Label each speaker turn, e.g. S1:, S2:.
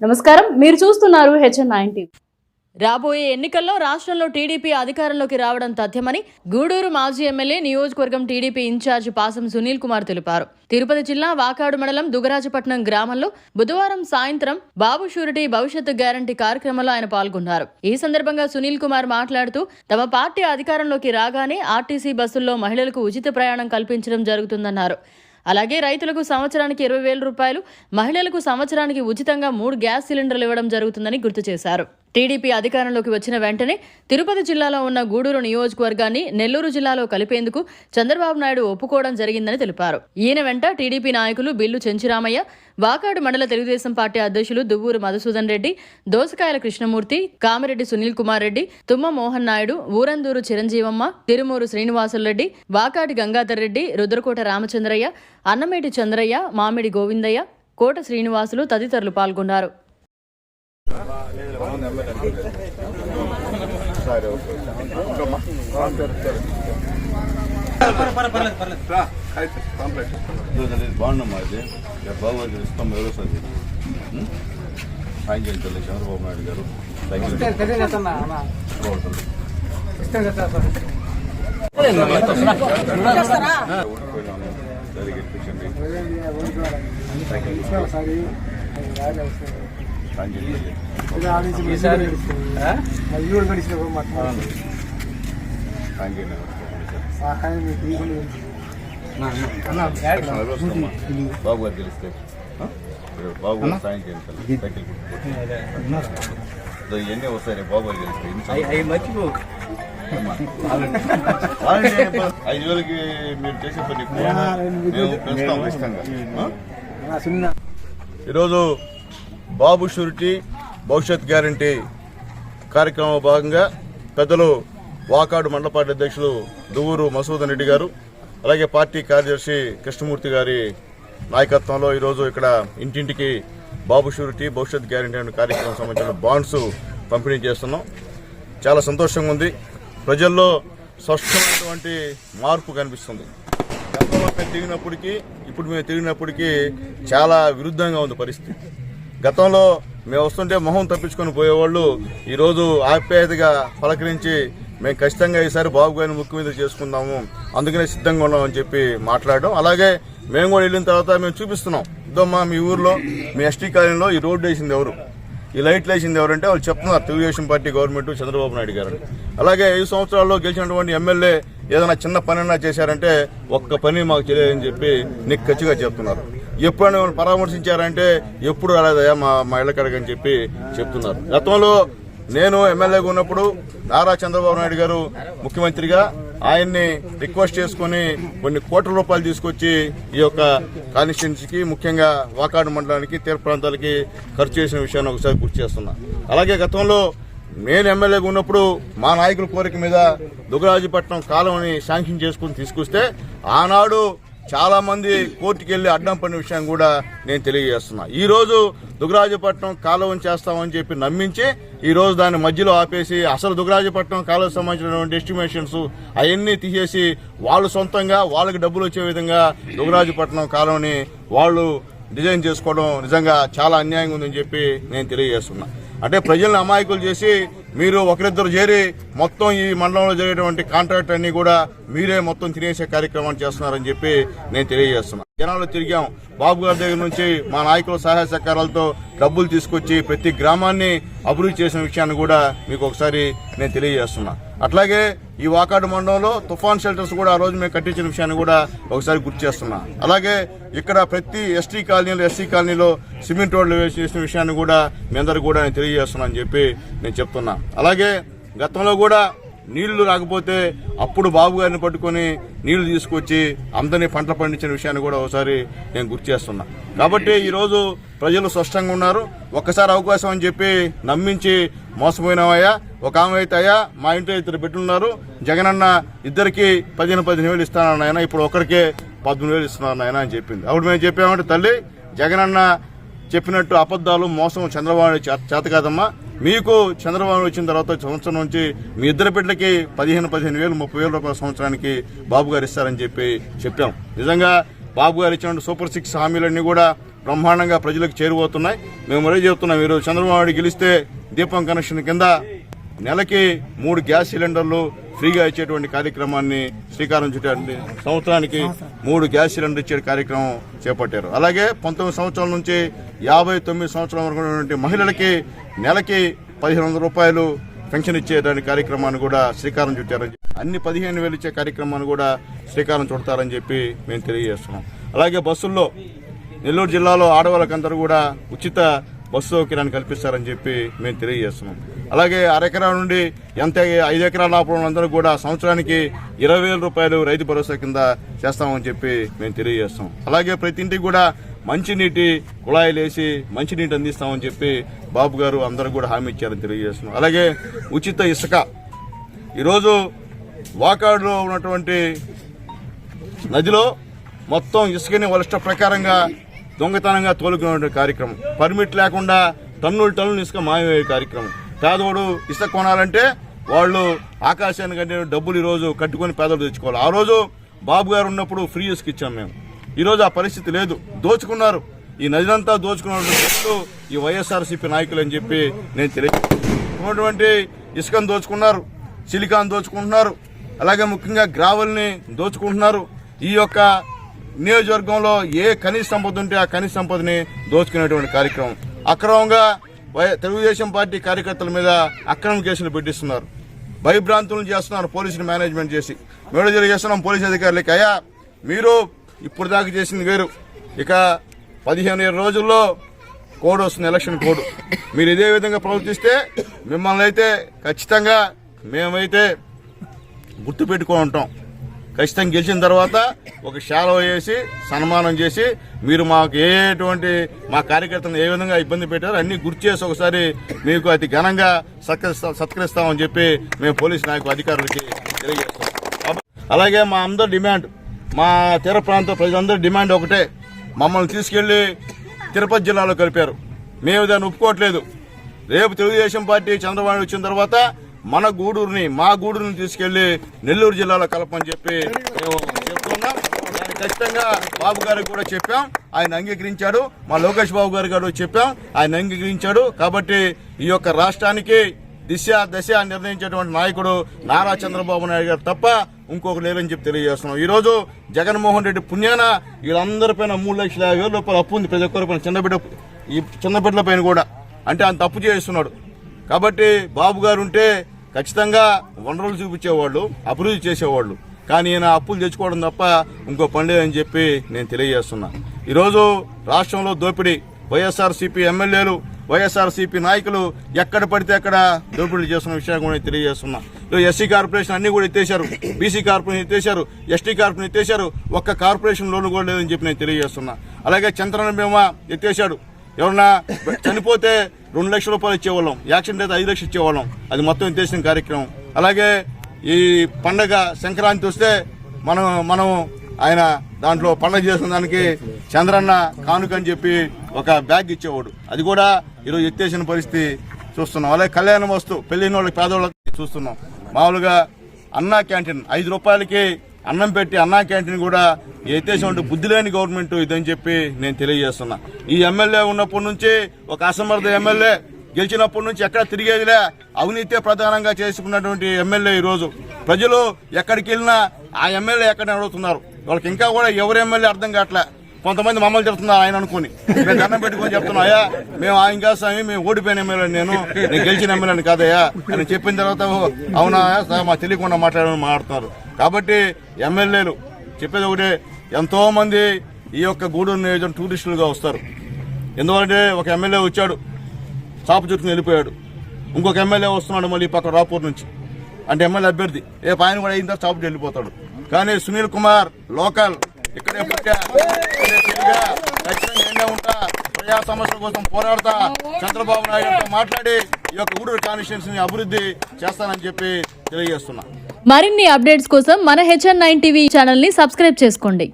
S1: నమస్కారం, మీరు చూస్తున్నారు HN9 టీవీ.
S2: రాబోయే ఎన్నికల్లో రాష్ట్రంలో టీడీపీ అధికారంలోకి రావడం తథ్యమని గూడూరు మాజీ ఎమ్మెల్యే నియోజకవర్గం టీడీపీ ఇన్ఛార్జ్ పాసం సునీల్ కుమార్ తెలిపారు. తిరుపతి జిల్లా వాకాడు మండలం దుగరాజపట్నం గ్రామంలో బుధవారం సాయంత్రం బాబు షూరిటీ భవిష్యత్తు గ్యారంటీ కార్యక్రమంలో ఆయన పాల్గొన్నారు. ఈ సందర్భంగా సునీల్ కుమార్ మాట్లాడుతూ తమ పార్టీ అధికారంలోకి రాగానే ఆర్టీసీ బస్సుల్లో మహిళలకు ఉచిత ప్రయాణం కల్పించడం జరుగుతుందన్నారు. అలాగే రైతులకు సంవత్సరానికి 20,000 రూపాయలు, మహిళలకు సంవత్సరానికి ఉచితంగా 3 గ్యాస్ సిలిండర్లు ఇవ్వడం జరుగుతుందని గుర్తు చేశారు. టీడీపీ అధికారంలోకి వచ్చిన వెంటనే తిరుపతి జిల్లాలో ఉన్న గూడూరు నియోజకవర్గాన్ని నెల్లూరు జిల్లాలో కలిపేందుకు చంద్రబాబు నాయుడు ఒప్పుకోవడం జరిగిందని తెలిపారు. ఈయన వెంట టీడీపీ నాయకులు బిల్లు చెంచిరామయ్య, వాకాడు మండల తెలుగుదేశం పార్టీ అధ్యక్షులు దువ్వూరు మధుసూదన్ రెడ్డి, దోసకాయల కృష్ణమూర్తి, కామిరెడ్డి సునీల్ కుమార్ రెడ్డి, తుమ్మ మోహన్ నాయుడు, ఊరందూరు చిరంజీవమ్మ, తిరుమూరు శ్రీనివాసులరెడ్డి, వాకాటి గంగాధర్ రెడ్డి, రుద్రకోట రామచంద్రయ్య, అన్నమేటి చంద్రయ్య, మామిడి గోవిందయ్య, కోట శ్రీనివాసులు తదితరులు పాల్గొన్నారు.
S3: బాగున్నామ్మా, అది బాబు ఇస్తాం వ్యవసాయం సాయం చేయించాలి. చంద్రబాబు నాయుడు గారు బాబు గారు గెలిస్తే బాబు గారు సాయం చేయించాలి. సైకిల్ ఎన్ని వస్తాయి బాబు గారు గెలిస్తే 5,000కి మీరు చేసే పని మేము పెంచుతాం ఇష్టంగా. ఈరోజు బాబు షూరిటీ భవిష్యత్ గ్యారంటీ కార్యక్రమంలో భాగంగా పెద్దలు వాకాడు మండల పార్టీ అధ్యక్షులు దువ్వూరు మధుసూదన్ రెడ్డి గారు, అలాగే పార్టీ కార్యదర్శి కృష్ణమూర్తి గారి నాయకత్వంలో ఈరోజు ఇక్కడ ఇంటింటికి బాబు షూరిటీ భవిష్యత్ గ్యారంటీ అనే కార్యక్రమం సంబంధించిన బాండ్స్ పంపిణీ చేస్తున్నాం. చాలా సంతోషంగా ఉంది. ప్రజల్లో స్పష్టమైనటువంటి మార్పు కనిపిస్తుంది. గతంలో మేము తిరిగినప్పటికీ ఇప్పుడు మేము తిరిగినప్పటికీ చాలా విరుద్ధంగా ఉంది పరిస్థితి. గతంలో మేము వస్తుంటే మొహం తప్పించుకొని పోయేవాళ్ళు ఈరోజు ఆప్యాయతగా పలకరించి మేము ఖచ్చితంగా ఈసారి బాబు గారిని ముఖ్యమంత్రి చేసుకుందాము, అందుకనే సిద్ధంగా ఉన్నామని చెప్పి మాట్లాడడం. అలాగే మేము కూడా వెళ్ళిన తర్వాత మేము చూపిస్తున్నాం, ఇద్దమ్మా మీ ఊర్లో మీ ఎస్టీ కాలనీలో ఈ రోడ్డు వేసింది ఎవరు, ఈ లైట్లు వేసింది ఎవరంటే వాళ్ళు చెప్తున్నారు తెలుగుదేశం పార్టీ గవర్నమెంట్ చంద్రబాబు నాయుడు గారు. అలాగే 5 సంవత్సరాల్లో గెలిచినటువంటి ఎమ్మెల్యే ఏదైనా చిన్న పనైనా చేశారంటే ఒక్క పని మాకు తెలియదని చెప్పి నీకు ఖచ్చితంగా చెప్తున్నారు. ఎప్పుడైనా పరామర్శించారంటే ఎప్పుడు రాలేదయా మా ఇళ్ల కడగని చెప్పి చెప్తున్నారు. గతంలో నేను ఎమ్మెల్యేగా ఉన్నప్పుడు నారా చంద్రబాబు నాయుడు గారు ముఖ్యమంత్రిగా ఆయన్ని రిక్వెస్ట్ చేసుకుని కొన్ని కోట్ల రూపాయలు తీసుకొచ్చి ఈ యొక్క కాన్స్టిట్యున్సీకి, ముఖ్యంగా వాకాడు మండలానికి, తీర ప్రాంతాలకి ఖర్చు చేసిన విషయాన్ని ఒకసారి గుర్తు చేస్తున్నా. అలాగే గతంలో నేను ఎమ్మెల్యేగా ఉన్నప్పుడు మా నాయకుల కోరిక మీద దుగరాజపట్నం కాలువని శాంక్షన్ చేసుకుని తీసుకొస్తే ఆనాడు చాలా మంది కోర్టుకు వెళ్లి అడ్డం పడిన విషయం కూడా నేను తెలియజేస్తున్నా. ఈ రోజు దుగరాజపట్నం కాలువని చేస్తామని చెప్పి నమ్మించి ఈ రోజు దాన్ని మధ్యలో ఆపేసి అసలు దుగరాజపట్నం కాలువకు సంబంధించినటువంటి ఎస్టిమేషన్స్ అవన్నీ తీసేసి వాళ్ళు సొంతంగా వాళ్ళకి డబ్బులు వచ్చే విధంగా దుగరాజపట్నం కాలువని వాళ్ళు డిజైన్ చేసుకోవడం నిజంగా చాలా అన్యాయంగా ఉందని చెప్పి నేను తెలియజేస్తున్నా. అంటే ప్రజలను అమాయకులు చేసి మీరు ఒకరిద్దరు చేరి మొత్తం ఈ మండలంలో జరిగేటువంటి కాంట్రాక్ట్ అన్ని కూడా మీరే మొత్తం తినేసే కార్యక్రమాన్ని చేస్తున్నారని చెప్పి నేను తెలియజేస్తున్నా. జనాల్లో తిరిగాం, బాబు గారి దగ్గర నుంచి మా నాయకుల సహాయ సహకారాలతో డబ్బులు తీసుకొచ్చి ప్రతి గ్రామాన్ని అభివృద్ధి చేసిన విషయాన్ని కూడా మీకు ఒకసారి నేను తెలియజేస్తున్నా. అట్లాగే ఈ వాకాడు మండలంలో తుఫాన్ షెల్టర్స్ కూడా ఆ రోజు మేము కట్టించిన విషయాన్ని కూడా ఒకసారి గుర్తు చేస్తున్నా. అలాగే ఇక్కడ ప్రతి ఎస్టీ కాలనీలో, ఎస్సీ కాలనీలో సిమెంట్ రోడ్లు వేసిన విషయాన్ని కూడా మీ అందరికీ కూడా నేను తెలియజేస్తున్నా అని చెప్పి నేను చెప్తున్నా. అలాగే గతంలో కూడా నీళ్లు రాకపోతే అప్పుడు బాబు గారిని పట్టుకొని నీళ్లు తీసుకొచ్చి అందరినీ పంటలు పండించిన విషయాన్ని కూడా ఒకసారి నేను గుర్తు చేస్తున్నా. కాబట్టి ఈరోజు ప్రజలు స్పష్టంగా ఉన్నారు. ఒక్కసారి అవకాశం అని చెప్పి నమ్మించి మోసపోయినామయ్యా. ఒక ఆమె అయితే అయ్యా మా ఇంట్లో 2 బిడ్డలున్నారు, జగనన్న ఇద్దరికి 15,000 ఇస్తానన్న ఆయన, ఇప్పుడు ఒకరికే 13,000 ఇస్తున్నారన్న ఆయన అని చెప్పింది. అప్పుడు మేము చెప్పామంటే తల్లి జగనన్న చెప్పినట్టు అబద్దాలు మోసం చంద్రబాబు చేత కాదమ్మా, మీకు చంద్రబాబు వచ్చిన తర్వాత సంవత్సరం నుంచి మీ ఇద్దరు బిడ్డలకి 15,000 30,000 రూపాయల సంవత్సరానికి బాబు గారు ఇస్తారని చెప్పి చెప్పాం. నిజంగా బాబు గారు ఇచ్చిన సూపర్ 6 హామీలన్నీ కూడా బ్రహ్మాండంగా ప్రజలకు చేరువవుతున్నాయి. మేము మరీ చెప్తున్నాం, ఈరోజు చంద్రబాబు నాయుడు గెలిస్తే దీపం కనెక్షన్ కింద నెలకి 3 గ్యాస్ సిలిండర్లు ఫ్రీగా ఇచ్చేటువంటి కార్యక్రమాన్ని శ్రీకారం చుట్టారు. సంవత్సరానికి 3 గ్యాస్ సిలిండర్ ఇచ్చే కార్యక్రమం చేపట్టారు. అలాగే 19 సంవత్సరాల నుంచి 59 సంవత్సరాల వరకు ఉన్నటువంటి మహిళలకి నెలకి 1500 రూపాయలు పెన్షన్ ఇచ్చేటువంటి కార్యక్రమాన్ని కూడా శ్రీకారం చుట్టారని, అన్ని 15,000 ఇచ్చే కార్యక్రమాన్ని కూడా శ్రీకారం చుడతారని చెప్పి మేము తెలియజేస్తున్నాం. అలాగే బస్సుల్లో నెల్లూరు జిల్లాలో ఆడవాళ్ళకందరూ కూడా ఉచిత బస్సు సౌకర్యాన్ని కల్పిస్తారని చెప్పి మేము తెలియజేస్తున్నాం. అలాగే అరెకరా నుండి 5 ఎకరాల లోపల అందరూ కూడా సంవత్సరానికి 20,000 రూపాయలు రైతు భరోసా కింద చేస్తామని చెప్పి మేము తెలియజేస్తాం. అలాగే ప్రతి ఇంటికి కూడా మంచినీటి కుళాయిలు వేసి మంచినీటి అందిస్తామని చెప్పి బాబు గారు అందరూ కూడా హామీ ఇచ్చారని తెలియజేస్తున్నాం. అలాగే ఉచిత ఇసుక, ఈరోజు వాకాడులో ఉన్నటువంటి నదిలో మొత్తం ఇసుకని వాళ్ళ ఇష్ట ప్రకారంగా దొంగతనంగా తోలుకునే కార్యక్రమం, పర్మిట్ లేకుండా టన్నులు ఇసుక మాయమయ్యే కార్యక్రమం. పేదవాడు ఇసుక కొనాలంటే వాళ్ళు ఆకాశానికి అంటే డబ్బులు ఈరోజు కట్టుకొని పేదలు తెచ్చుకోవాలి. ఆ రోజు బాబు గారు ఉన్నప్పుడు ఫ్రీ ఇసుక ఇచ్చాం మేము. ఈరోజు ఆ పరిస్థితి లేదు, దోచుకున్నారు. ఈ నదినంతా దోచుకున్నటువంటి ఈ వైఎస్ఆర్సీపీ నాయకులు అని చెప్పి నేను తెలియజేస్తున్నటువంటి ఇసుకను దోచుకున్నారు, సిలికాన్ దోచుకుంటున్నారు, అలాగే ముఖ్యంగా గ్రావెల్ని దోచుకుంటున్నారు. ఈ యొక్క నియోజకవర్గంలో ఏ ఖనిజ సంపద ఉంటే ఆ ఖనిజ సంపదని దోచుకునేటువంటి కార్యక్రమం. అక్రమంగా తెలుగుదేశం పార్టీ కార్యకర్తల మీద అక్రమ కేసులు పెట్టిస్తున్నారు, భయభ్రాంతులను చేస్తున్నారు పోలీసులు మేనేజ్మెంట్ చేసి. మేము తెలియజేస్తున్నాం పోలీసు అధికారులకి, అయ్యా మీరు ఇప్పుడు దాకా చేసింది వేరు, ఇక 15 రోజుల్లో కోడ్ వస్తుంది, ఎలక్షన్ కోడ్. మీరు ఇదే విధంగా ప్రవర్తిస్తే మిమ్మల్ని అయితే ఖచ్చితంగా మేమైతే గుర్తుపెట్టుకొని ఉంటాం. ఖచ్చితంగా గెలిచిన తర్వాత ఒక శాలువ వేసి సన్మానం చేసి మీరు మాకు ఎటువంటి మా కార్యకర్తలను ఏ విధంగా ఇబ్బంది పెట్టారో అన్ని గుర్తు చేసి ఒకసారి మీకు అతి ఘనంగా సత్కరిస్తామని చెప్పి మేము పోలీసు నాయకు అధికారులకి తెలియజేస్తాం. అలాగే మా అందరి డిమాండ్, మా తీర ప్రాంత ప్రజలందరి డిమాండ్ ఒకటే, మమ్మల్ని తీసుకెళ్లి తిరుపతి జిల్లాలో కలిపారు. మేము దాన్ని ఒప్పుకోవట్లేదు. రేపు తెలుగుదేశం పార్టీ చంద్రబాబు వచ్చిన తర్వాత మా గూడూరుని తీసుకెళ్లి నెల్లూరు జిల్లాలో కలపని చెప్పి మేము చెప్తున్నాం. దాన్ని ఖచ్చితంగా బాబు గారికి కూడా చెప్పాం, ఆయన అంగీకరించాడు. మా లోకేష్ బాబు గారు కూడా చెప్పాం, ఆయన అంగీకరించాడు. కాబట్టి ఈ యొక్క రాష్ట్రానికి దశ నిర్ణయించేటువంటి నాయకుడు నారా చంద్రబాబు నాయుడు గారు తప్ప ఇంకొక లేరని చెప్పి తెలియజేస్తున్నాం. ఈ రోజు జగన్మోహన్ రెడ్డి పుణ్యాన వీళ్ళందరిపైన 3,50,000 రూపాయలు అప్పు ఉంది. ప్రతి ఒక్కరి పైన చిన్నబిడ్డల పైన కూడా, అంటే అంత అప్పు చేస్తున్నాడు. కాబట్టి బాబు గారు ఉంటే ఖచ్చితంగా వనరులు చూపించేవాళ్ళు, అభివృద్ధి చేసేవాళ్ళు. కానీ ఈయన అప్పులు తెచ్చుకోవడం తప్ప ఇంకో పని లేదని చెప్పి నేను తెలియజేస్తున్నా. ఈరోజు రాష్ట్రంలో దోపిడీ, వైఎస్ఆర్సీపీ ఎమ్మెల్యేలు, వైఎస్ఆర్సీపీ నాయకులు ఎక్కడ పడితే అక్కడ దోపిడీలు చేస్తున్న విషయాన్ని కూడా ఎత్తివేస్తున్నా. ఎస్సీ కార్పొరేషన్ అన్ని కూడా ఎత్తేశారు, బీసీ కార్పొరేషన్ ఎత్తేశారు, ఎస్టీ కార్పొరేషన్ ఎత్తేశారు, ఒక్క కార్పొరేషన్ లోన్ కూడా లేదని చెప్పి నేను తెలియజేస్తున్నా. అలాగే చంద్రన్న బీమా ఎత్తేశాడు. ఎవరన్నా చనిపోతే 2 లక్షల రూపాయలు ఇచ్చేవాళ్ళం, యాక్సిడెంట్ అయితే 5 లక్షలు ఇచ్చేవాళ్ళం, అది మొత్తం ఎత్తేసిన కార్యక్రమం. అలాగే ఈ పండగ సంక్రాంతి వస్తే మనం ఆయన దాంట్లో పండగ చేసిన దానికి చంద్రన్న కానుక అని చెప్పి ఒక బ్యాగ్ ఇచ్చేవాడు, అది కూడా ఈరోజు ఎత్తేసిన పరిస్థితి చూస్తున్నాం. అలాగే కళ్యాణ వస్తు పెళ్లిన వాళ్ళకి పేదవాళ్ళకి చూస్తున్నాం. మామూలుగా అన్నా క్యాంటీన్ 5 రూపాయలకి అన్నం పెట్టి అన్నా క్యాంటీన్ కూడా ఎత్తేసినటువంటి బుద్ధి లేని గవర్నమెంట్ ఇదని చెప్పి నేను తెలియజేస్తున్నా. ఈ ఎమ్మెల్యే ఉన్నప్పటి నుంచి ఒక అసమర్థ ఎమ్మెల్యే, గెలిచినప్పటి నుంచి ఎక్కడ తిరిగేదిలే, అవినీతి ప్రధానంగా చేసుకున్నటువంటి ఎమ్మెల్యే ఈరోజు ప్రజలు ఎక్కడికి వెళ్ళినా ఆ ఎమ్మెల్యే ఎక్కడ అడుగుతున్నారు. వాళ్ళకి ఇంకా కూడా ఎవరు ఎమ్మెల్యే అర్థం కావట్లే. కొంతమంది మమ్మల్ని చెప్తున్నారు ఆయన అనుకుని, మేము దండం పెట్టుకొని చెప్తున్నా, అయ్యా మేము ఆయన కాదు స్వామి, మేము ఓడిపోయిన ఎమ్మెల్యే, నేను గెలిచిన ఎమ్మెల్యేని కాదయ్యా అని చెప్పిన తర్వాత అవునా మా తెలియకుండా మాట్లాడుతున్నారు. కాబట్టి ఎమ్మెల్యేలు చెప్పేది ఒకటే, ఎంతో మంది ఈ యొక్క గూడూరు నియోజకవర్గం టూరిస్టులుగా వస్తారు. ఎందుకంటే ఒక ఎమ్మెల్యే వచ్చాడు, చాప చుట్టుకుని వెళ్ళిపోయాడు, ఇంకొక ఎమ్మెల్యే వస్తున్నాడు మళ్ళీ ఈ పక్క రాపూర్ నుంచి, అంటే ఎమ్మెల్యే అభ్యర్థి ఆయన కూడా అయిన తర్వాత చాప వెళ్ళిపోతాడు. కానీ సునీల్ కుమార్ లోకల్, ఇక్కడే పుట్టా, ఖచ్చితంగా ఉంటా, ప్రజా సమస్యల కోసం పోరాడతా, చంద్రబాబు నాయుడుతో మాట్లాడి ఈ యొక్క గూడూరు కాన్స్టిట్యున్సీని అభివృద్ధి చేస్తానని చెప్పి తెలియజేస్తున్నా.
S2: మరిన్ని అప్డేట్స్ కోసం మన HN9 టీవీ ఛానల్ ని సబ్స్క్రైబ్ చేసుకోండి.